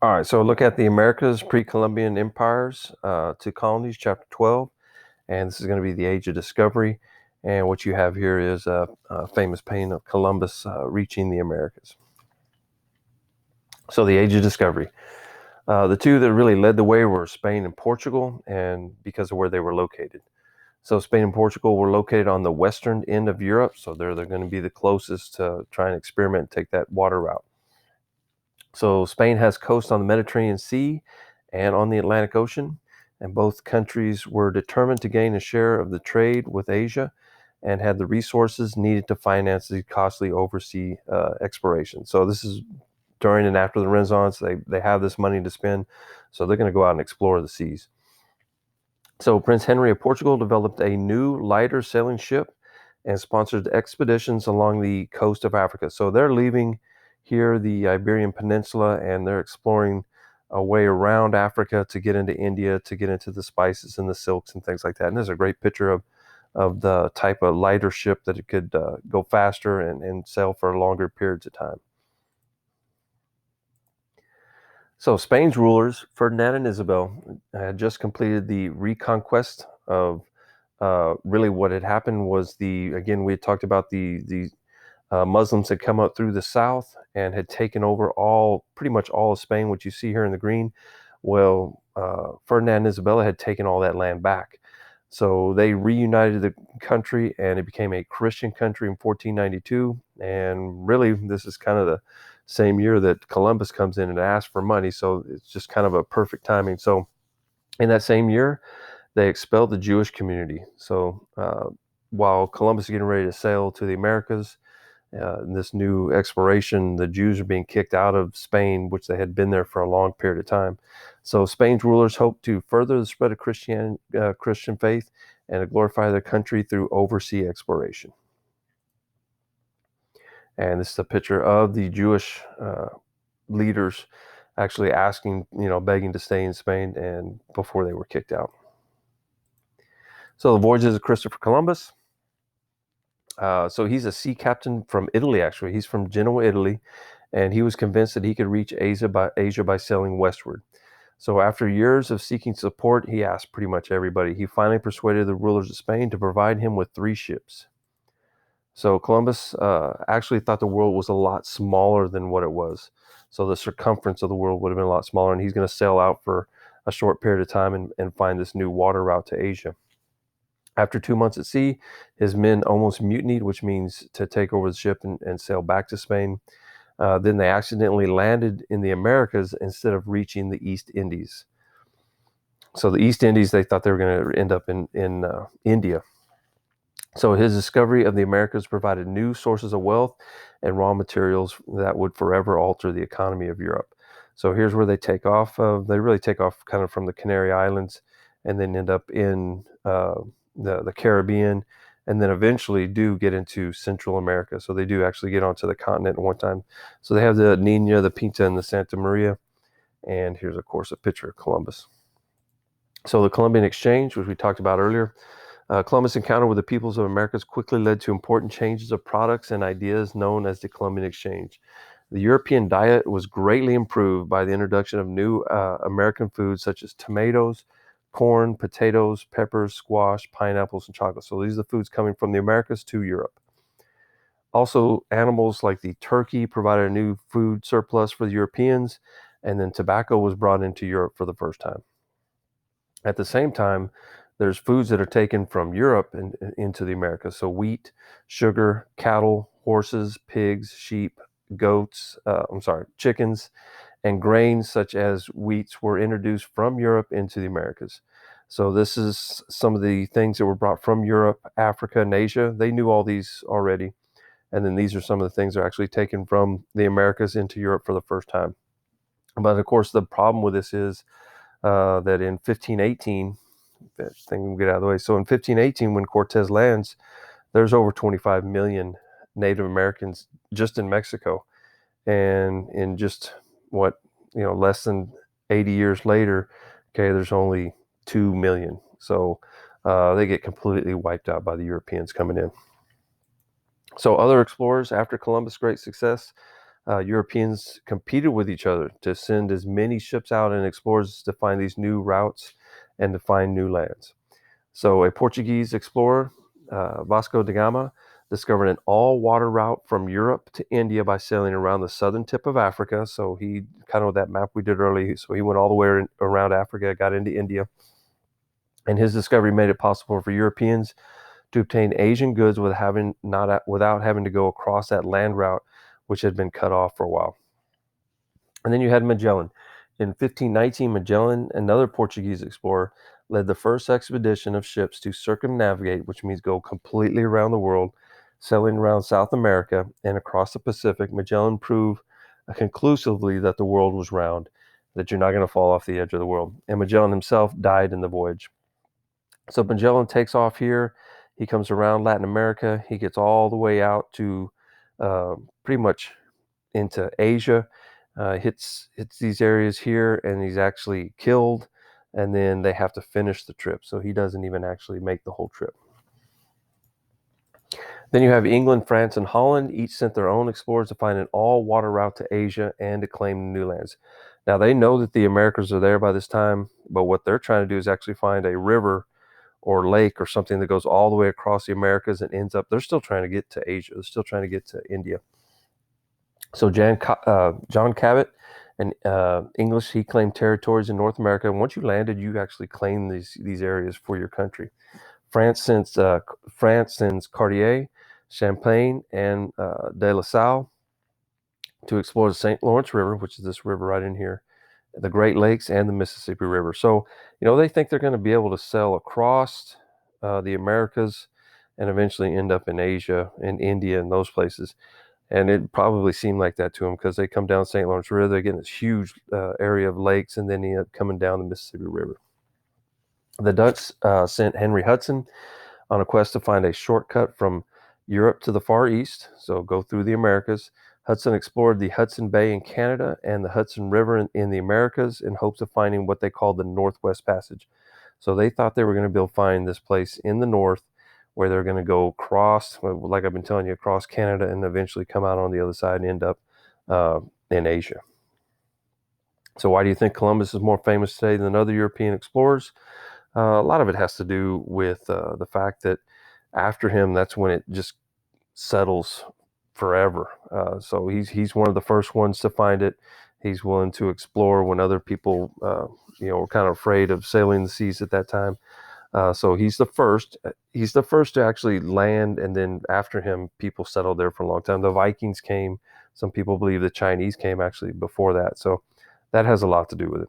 All right, so look at the Americas, Pre-Columbian empires to colonies, chapter 12, and this is going to be the Age of Discovery. And what you have here is a famous painting of Columbus reaching the Americas. So the Age of Discovery. The two that really led the way were Spain and Portugal, and because of where they were located. So Spain and Portugal were located on the western end of Europe, so they're going to be the closest to try and experiment and take that water route. So Spain has coast on the Mediterranean Sea and on the Atlantic Ocean, and both countries were determined to gain a share of the trade with Asia and had the resources needed to finance the costly overseas exploration. So this is during and after the Renaissance. They have this money to spend, so they're going to go out and explore the seas. So Prince Henry of Portugal developed a new lighter sailing ship and sponsored expeditions along the coast of Africa. So they're leaving here the Iberian Peninsula and they're exploring a way around Africa to get into India, to get into the spices and the silks and things like that. And there's a great picture of the type of lighter ship that it could go faster and sail for longer periods of time. So Spain's rulers, Ferdinand and Isabel, had just completed the reconquest of really what had happened was again, we had talked about the Muslims had come up through the south and had taken over pretty much all of Spain, which you see here in the green. Well, Ferdinand and Isabella had taken all that land back. So they reunited the country and it became a Christian country in 1492. And really, this is kind of the same year that Columbus comes in and asks for money. So it's just kind of a perfect timing. So in that same year, they expelled the Jewish community. So while Columbus is getting ready to sail to the Americas, in this new exploration, the Jews are being kicked out of Spain, which they had been there for a long period of time. So Spain's rulers hoped to further the spread of Christian faith and to glorify their country through overseas exploration. And this is a picture of the Jewish leaders actually asking, begging to stay in Spain and before they were kicked out. So the voyages of Christopher Columbus. So he's a sea captain from Italy, actually. He's from Genoa, Italy, and he was convinced that he could reach Asia by sailing westward. So after years of seeking support, he asked pretty much everybody. He finally persuaded the rulers of Spain to provide him with 3 ships. So Columbus actually thought the world was a lot smaller than what it was. So the circumference of the world would have been a lot smaller, and he's going to sail out for a short period of time and find this new water route to Asia. After 2 months at sea, his men almost mutinied, which means to take over the ship and sail back to Spain. Then they accidentally landed in the Americas instead of reaching the East Indies. So the East Indies, they thought they were going to end up in India. So his discovery of the Americas provided new sources of wealth and raw materials that would forever alter the economy of Europe. So here's where they take off. They really take off kind of from the Canary Islands and then end up in the Caribbean, and then eventually do get into Central America. So they do actually get onto the continent at one time. So they have the Nina, the Pinta, and the Santa Maria. And here's, of course, a picture of Columbus. So the Columbian Exchange, which we talked about earlier, Columbus' encounter with the peoples of Americas quickly led to important changes of products and ideas known as the Columbian Exchange. The European diet was greatly improved by the introduction of new American foods such as tomatoes, corn, potatoes, peppers, squash, pineapples, and chocolate. So these are the foods coming from the Americas to Europe. Also, animals like the turkey provided a new food surplus for the Europeans, and then tobacco was brought into Europe for the first time. At the same time, there's foods that are taken from Europe into the Americas. So wheat, sugar, cattle, horses, pigs, sheep, goats, chickens, and grains such as wheats were introduced from Europe into the Americas. So this is some of the things that were brought from Europe, Africa, and Asia. They knew all these already. And then these are some of the things that are actually taken from the Americas into Europe for the first time. But of course, the problem with this is that in 1518, that thing will get out of the way. So in 1518, when Cortez lands, there's over 25 million Native Americans just in Mexico. And in just less than 80 years later, okay, there's only 2 million. So they get completely wiped out by the Europeans coming in. So other explorers after Columbus' great success, Europeans competed with each other to send as many ships out and explorers to find these new routes and to find new lands. So a Portuguese explorer, Vasco da Gama, discovered an all-water route from Europe to India by sailing around the southern tip of Africa. So he, kind of with that map we did earlier, so he went all the way around Africa, got into India. And his discovery made it possible for Europeans to obtain Asian goods without having to go across that land route, which had been cut off for a while. And then you had Magellan. In 1519, Magellan, another Portuguese explorer, led the first expedition of ships to circumnavigate, which means go completely around the world, sailing around South America and across the Pacific. Magellan proved conclusively that the world was round, that you're not going to fall off the edge of the world. And Magellan himself died in the voyage. So Magellan takes off here. He comes around Latin America. He gets all the way out to pretty much into Asia, hits these areas here, and he's actually killed. And then they have to finish the trip. So he doesn't even actually make the whole trip. Then you have England, France, and Holland. Each sent their own explorers to find an all-water route to Asia and to claim new lands. Now, they know that the Americas are there by this time, but what they're trying to do is actually find a river or lake or something that goes all the way across the Americas and ends up, they're still trying to get to Asia. They're still trying to get to India. So John Cabot, an English, he claimed territories in North America. And once you landed, you actually claimed these areas for your country. France sends Cartier, Champlain, and De La Salle to explore the St. Lawrence River, which is this river right in here, the Great Lakes, and the Mississippi River. So, they think they're going to be able to sail across the Americas and eventually end up in Asia and India and those places. And it probably seemed like that to them because they come down St. Lawrence River, they get this huge area of lakes, and then end up coming down the Mississippi River. The Dutch sent Henry Hudson on a quest to find a shortcut from Europe to the Far East, so go through the Americas. Hudson explored the Hudson Bay in Canada and the Hudson River in the Americas in hopes of finding what they called the Northwest Passage. So they thought they were going to be able to find this place in the north where they're going to go across, like I've been telling you, across Canada and eventually come out on the other side and end up in Asia. So why do you think Columbus is more famous today than other European explorers? A lot of it has to do with the fact that after him, that's when it just settles forever. So he's one of the first ones to find it. He's willing to explore when other people, were kind of afraid of sailing the seas at that time. So he's the first. He's the first to actually land, and then after him, people settled there for a long time. The Vikings came. Some people believe the Chinese came actually before that. So that has a lot to do with it.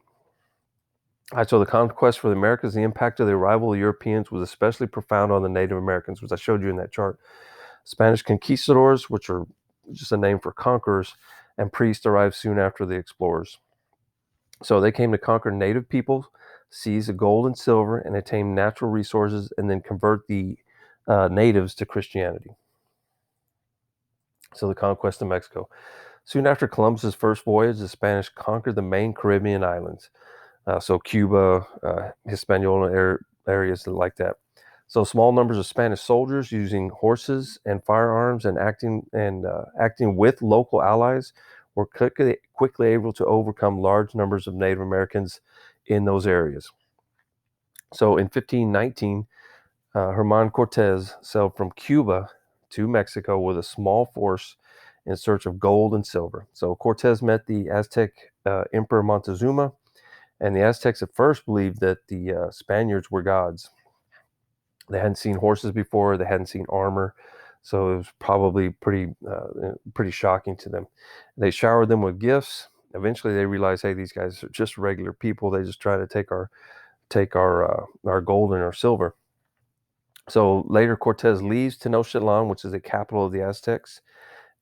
All right, so the conquest for the Americas, the impact of the arrival of Europeans was especially profound on the Native Americans, which I showed you in that chart. Spanish conquistadors, which are just a name for conquerors, and priests arrived soon after the explorers. So they came to conquer native peoples, seize the gold and silver, and attain natural resources, and then convert the natives to Christianity. So the conquest of Mexico. Soon after Columbus's first voyage, the Spanish conquered the main Caribbean islands. So Cuba, Hispaniola areas like that. So small numbers of Spanish soldiers using horses and firearms and acting with local allies were quickly able to overcome large numbers of Native Americans in those areas. So in 1519, Herman Cortez sailed from Cuba to Mexico with a small force in search of gold and silver. So Cortez met the Aztec Emperor Montezuma, and the Aztecs at first believed that the Spaniards were gods. They hadn't seen horses before. They hadn't seen armor. So it was probably pretty shocking to them. They showered them with gifts. Eventually they realized, hey, these guys are just regular people. They just try to take our gold and our silver. So later Cortez leaves Tenochtitlan, which is the capital of the Aztecs,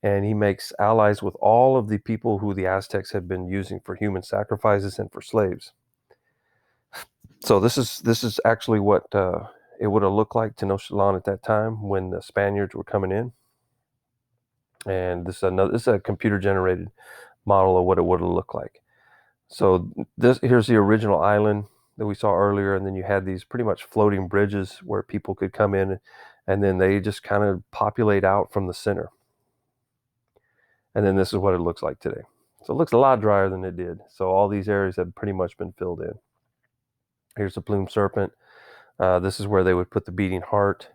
and he makes allies with all of the people who the Aztecs had been using for human sacrifices and for slaves. So this is actually what it would have looked like Tenochtitlan at that time when the Spaniards were coming in. And this is a computer generated model of what it would have looked like. So here's the original island that we saw earlier, and then you had these pretty much floating bridges where people could come in, and then they just kind of populate out from the center. And then this is what it looks like today. So it looks a lot drier than it did. So all these areas have pretty much been filled in. Here's the plumed serpent. This is where they would put the beating heart.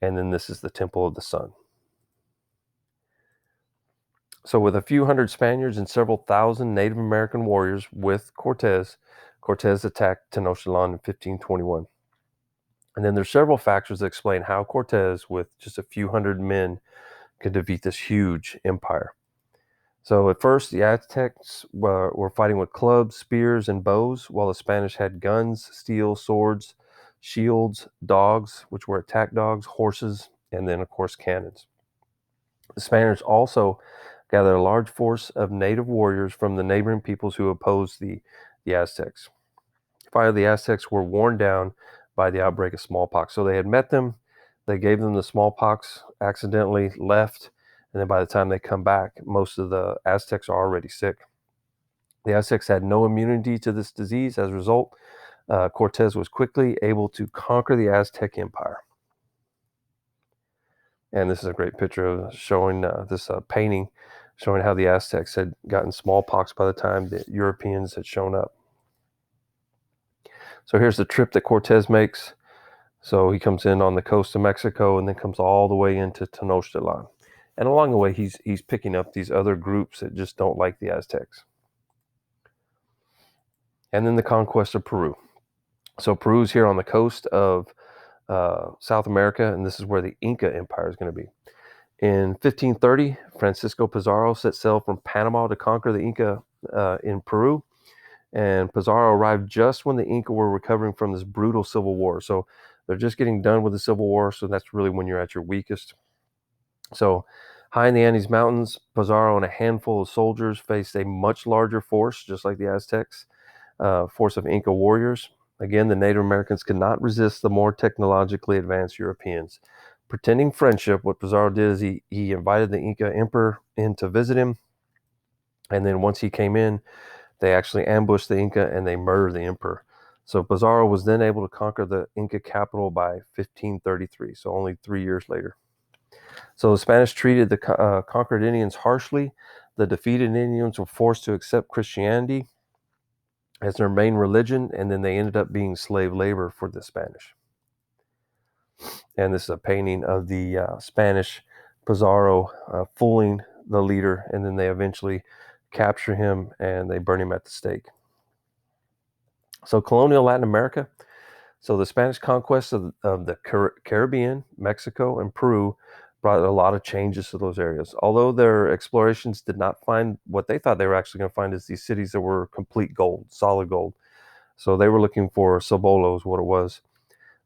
And then this is the Temple of the Sun. So with a few hundred Spaniards and several thousand Native American warriors with Cortez, Cortez attacked Tenochtitlan in 1521. And then there's several factors that explain how Cortez, with just a few hundred men, could defeat this huge empire. So at first, the Aztecs were fighting with clubs, spears, and bows, while the Spanish had guns, steel, swords, shields, dogs, which were attack dogs, horses, and then, of course, cannons. The Spaniards also gathered a large force of native warriors from the neighboring peoples who opposed the Aztecs. Finally, the Aztecs were worn down by the outbreak of smallpox. So they had met them, they gave them the smallpox, accidentally left, and then by the time they come back, most of the Aztecs are already sick. The Aztecs had no immunity to this disease. As a result, Cortez was quickly able to conquer the Aztec Empire. And this is a great picture of showing this painting, showing how the Aztecs had gotten smallpox by the time the Europeans had shown up. So here's the trip that Cortez makes. So he comes in on the coast of Mexico and then comes all the way into Tenochtitlan. And along the way, he's picking up these other groups that just don't like the Aztecs. And then the conquest of Peru. So Peru's here on the coast of South America, and this is where the Inca Empire is going to be. In 1530, Francisco Pizarro set sail from Panama to conquer the Inca in Peru. And Pizarro arrived just when the Inca were recovering from this brutal civil war. So they're just getting done with the civil war, so that's really when you're at your weakest. So high in the Andes Mountains, Pizarro and a handful of soldiers faced a much larger force, just like the Aztecs, force of Inca warriors. Again, the Native Americans could not resist the more technologically advanced Europeans. Pretending friendship, what Pizarro did is he invited the Inca emperor in to visit him. And then once he came in, they actually ambushed the Inca and they murdered the emperor. So Pizarro was then able to conquer the Inca capital by 1533, so only 3 years later. So the Spanish treated the conquered Indians harshly. The defeated Indians were forced to accept Christianity as their main religion, and then they ended up being slave labor for the Spanish. And this is a painting of the Spanish Pizarro fooling the leader, and then they eventually capture him and they burn him at the stake. So colonial Latin America. So the Spanish conquest of the Caribbean, Mexico, and Peru brought a lot of changes to those areas. Although their explorations did not find what they thought they were actually going to find is these cities that were complete gold, solid gold. So they were looking for Sobolos, what it was.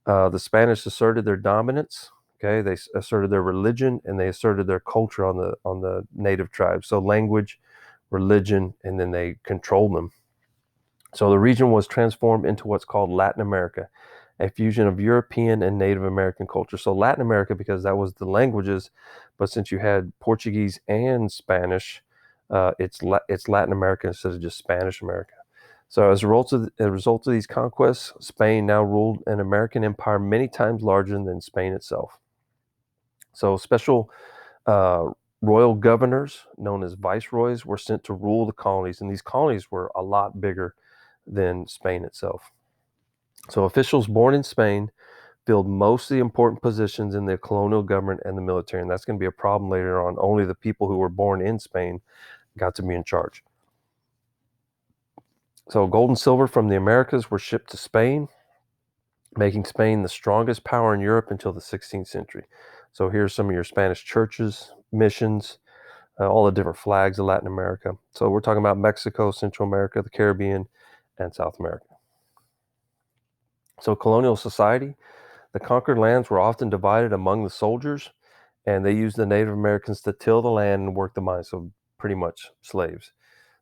The Spanish asserted their dominance. Okay, they asserted their religion and they asserted their culture on the native tribes. So language, religion, and then they controlled them. So the region was transformed into what's called Latin America, a fusion of European and Native American culture. So Latin America, because that was the languages, but since you had Portuguese and Spanish, it's Latin America instead of just Spanish America. So as a result of these conquests, Spain now ruled an American empire many times larger than Spain itself. So special royal governors, known as viceroys, were sent to rule the colonies, and these colonies were a lot bigger than Spain itself. So officials born in Spain filled most of the important positions in the colonial government and the military, and that's going to be a problem later on. Only the people who were born in Spain got to be in charge. So gold and silver from the Americas were shipped to Spain, making Spain the strongest power in Europe until the 16th century. So here's some of your Spanish churches, missions, all the different flags of Latin America. So we're talking about Mexico, Central America, the Caribbean, and South America. So colonial society, the conquered lands were often divided among the soldiers, and they used the Native Americans to till the land and work the mines, so pretty much slaves.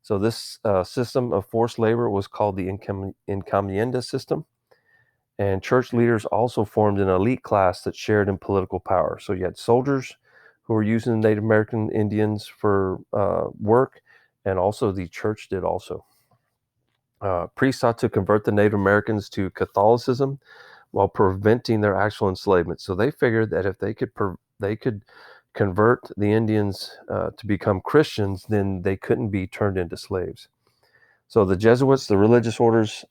So this system of forced labor was called the encomienda system, and church leaders also formed an elite class that shared in political power. So you had soldiers who were using the Native American Indians for work, and also the church did also. Priests sought to convert the Native Americans to Catholicism while preventing their actual enslavement. So they figured that if they could convert the Indians to become Christians, then they couldn't be turned into slaves. So the Jesuits, the religious orders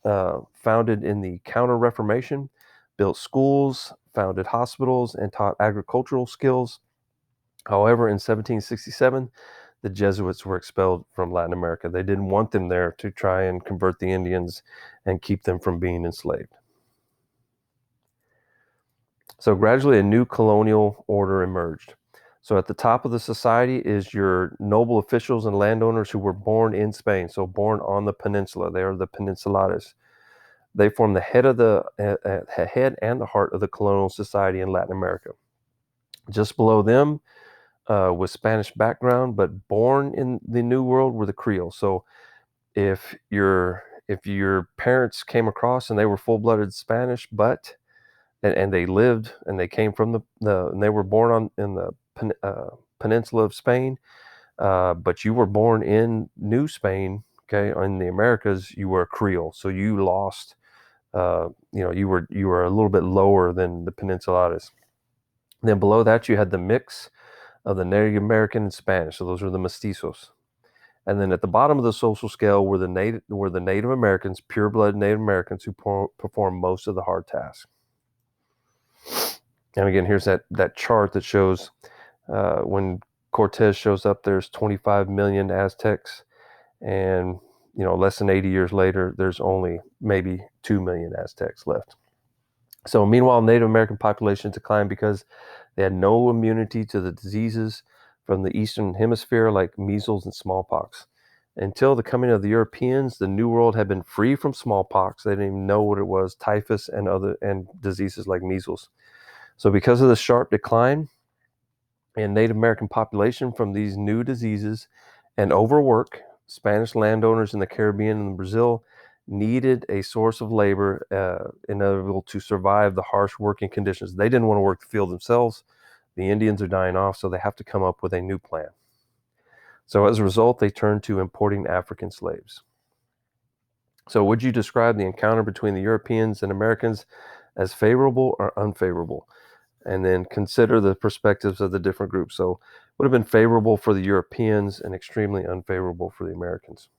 founded in the Counter-Reformation, built schools, founded hospitals, and taught agricultural skills. However, in 1767, the Jesuits were expelled from Latin America. They didn't want them there to try and convert the Indians and keep them from being enslaved. So gradually a new colonial order emerged. So at the top of the society is your noble officials and landowners who were born in Spain, so born on the peninsula. They are the peninsulares. They form the head and the heart of the colonial society in Latin America. Just below them, with Spanish background, but born in the New World, were the Creoles. So if your parents came across and they were full-blooded Spanish, but and they lived and they came from and they were born in the peninsula of Spain, but you were born in New Spain, okay, in the Americas, you were a Creole. So you lost, you were a little bit lower than the Peninsulares. Then below that, you had the mix of the Native American and Spanish. So those were the mestizos. And then at the bottom of the social scale were the Native Americans, pure-blood Native Americans, who performed most of the hard tasks. And again, here's that chart that shows when Cortez shows up, there's 25 million Aztecs, and less than 80 years later, there's only maybe 2 million Aztecs left. So meanwhile, Native American population declined because they had no immunity to the diseases from the Eastern Hemisphere like measles and smallpox. Until the coming of the Europeans, the New World had been free from smallpox. They didn't even know what it was, typhus and diseases like measles. So because of the sharp decline in Native American population from these new diseases and overwork, Spanish landowners in the Caribbean and Brazil needed a source of labor inevitable to survive the harsh working conditions. They didn't want to work the field themselves. The Indians are dying off, so they have to come up with a new plan. So as a result, they turned to importing African slaves. So would you describe the encounter between the Europeans and Americans as favorable or unfavorable? And then consider the perspectives of the different groups. So would have been favorable for the Europeans and extremely unfavorable for the Americans.